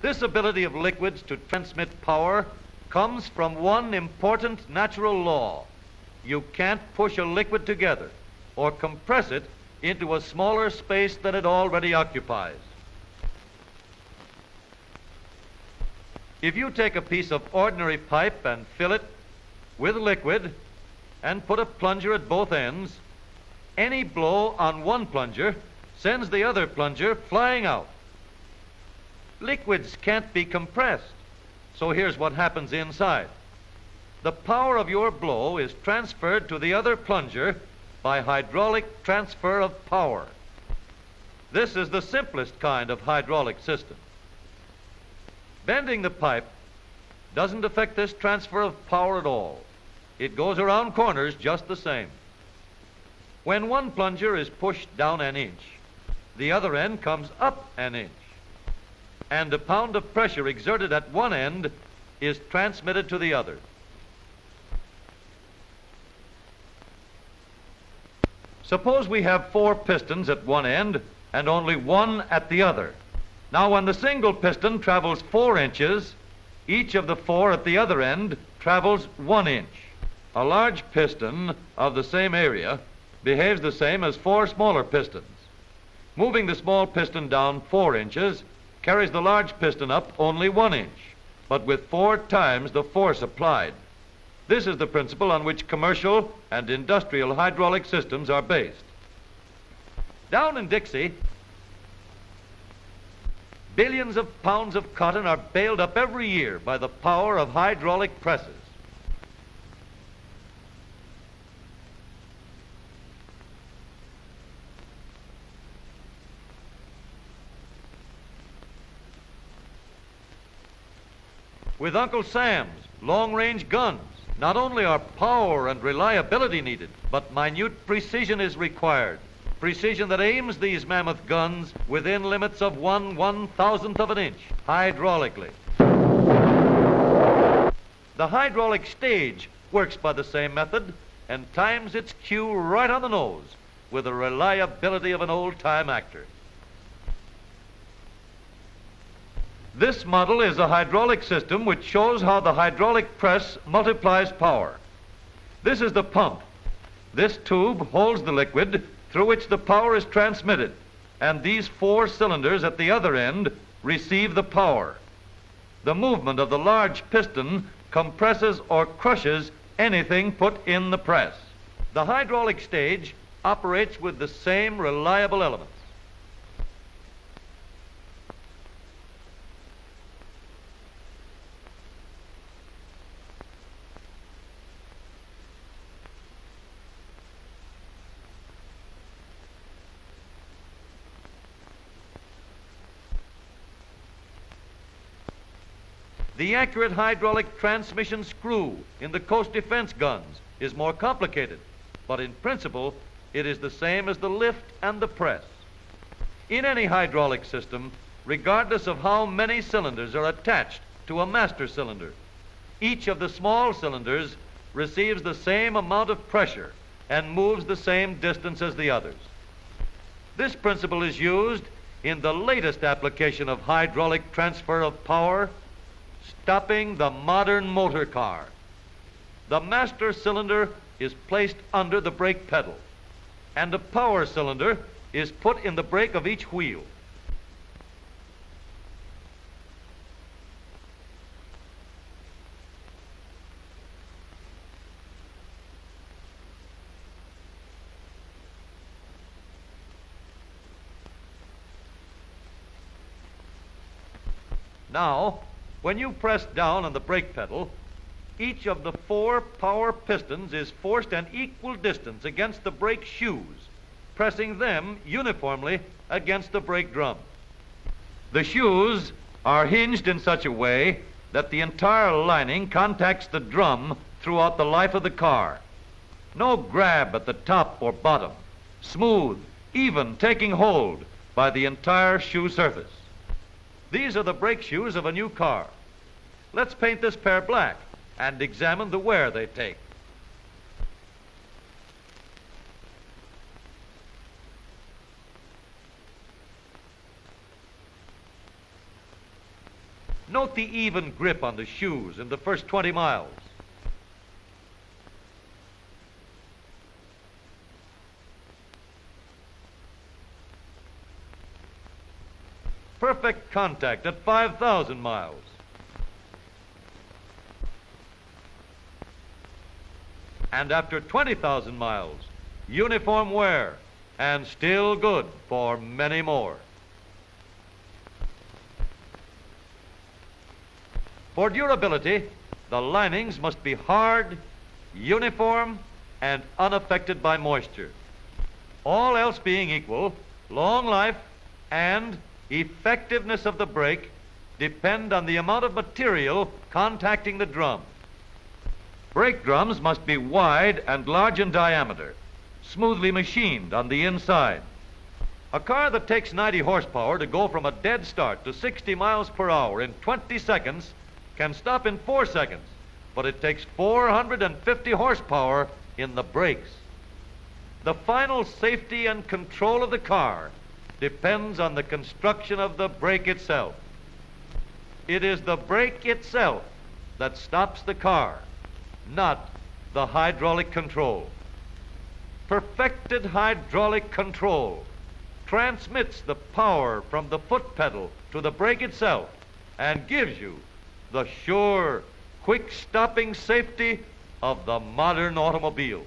This ability of liquids to transmit power comes from one important natural law. You can't push a liquid together or compress it into a smaller space than it already occupies. If you take a piece of ordinary pipe and fill it with liquid and put a plunger at both ends, any blow on one plunger sends the other plunger flying out. Liquids can't be compressed, so here's what happens inside. The power of your blow is transferred to the other plunger by hydraulic transfer of power. This is the simplest kind of hydraulic system. Bending the pipe doesn't affect this transfer of power at all. It goes around corners just the same. When one plunger is pushed down an inch, the other end comes up an inch, and a pound of pressure exerted at one end is transmitted to the other. Suppose we have 4 pistons at one end and only 1 at the other. Now, when the single piston travels 4 inches, each of the 4 at the other end travels 1 inch. A large piston of the same area behaves the same as 4 smaller pistons. Moving the small piston down 4 inches carries the large piston up only 1 inch, but with 4 times the force applied. This is the principle on which commercial and industrial hydraulic systems are based. Down in Dixie, billions of pounds of cotton are baled up every year by the power of hydraulic presses. With Uncle Sam's long-range guns, not only are power and reliability needed, but minute precision is required. Precision that aims these mammoth guns within limits of 1/1000th of an inch, hydraulically. The hydraulic stage works by the same method and times its cue right on the nose with the reliability of an old-time actor. This model is a hydraulic system which shows how the hydraulic press multiplies power. This is the pump. This tube holds the liquid through which the power is transmitted, and these 4 cylinders at the other end receive the power. The movement of the large piston compresses or crushes anything put in the press. The hydraulic stage operates with the same reliable elements. The accurate hydraulic transmission screw in the coast defense guns is more complicated, but in principle, it is the same as the lift and the press. In any hydraulic system, regardless of how many cylinders are attached to a master cylinder, each of the small cylinders receives the same amount of pressure and moves the same distance as the others. This principle is used in the latest application of hydraulic transfer of power, stopping the modern motor car. The master cylinder is placed under the brake pedal, and a power cylinder is put in the brake of each wheel. Now, when you press down on the brake pedal, each of the 4 power pistons is forced an equal distance against the brake shoes, pressing them uniformly against the brake drum. The shoes are hinged in such a way that the entire lining contacts the drum throughout the life of the car. No grab at the top or bottom. Smooth, even taking hold by the entire shoe surface. These are the brake shoes of a new car. Let's paint this pair black and examine the wear they take. Note the even grip on the shoes in the first 20 miles. Perfect contact at 5,000 miles. And after 20,000 miles, uniform wear and still good for many more. For durability, the linings must be hard, uniform, and unaffected by moisture. All else being equal, long life and effectiveness of the brake depend on the amount of material contacting the drum. Brake drums must be wide and large in diameter, smoothly machined on the inside. A car that takes 90 horsepower to go from a dead start to 60 miles per hour in 20 seconds can stop in 4 seconds, but it takes 450 horsepower in the brakes. The final safety and control of the car depends on the construction of the brake itself. It is the brake itself that stops the car, not the hydraulic control. Perfected hydraulic control transmits the power from the foot pedal to the brake itself and gives you the sure, quick stopping safety of the modern automobile.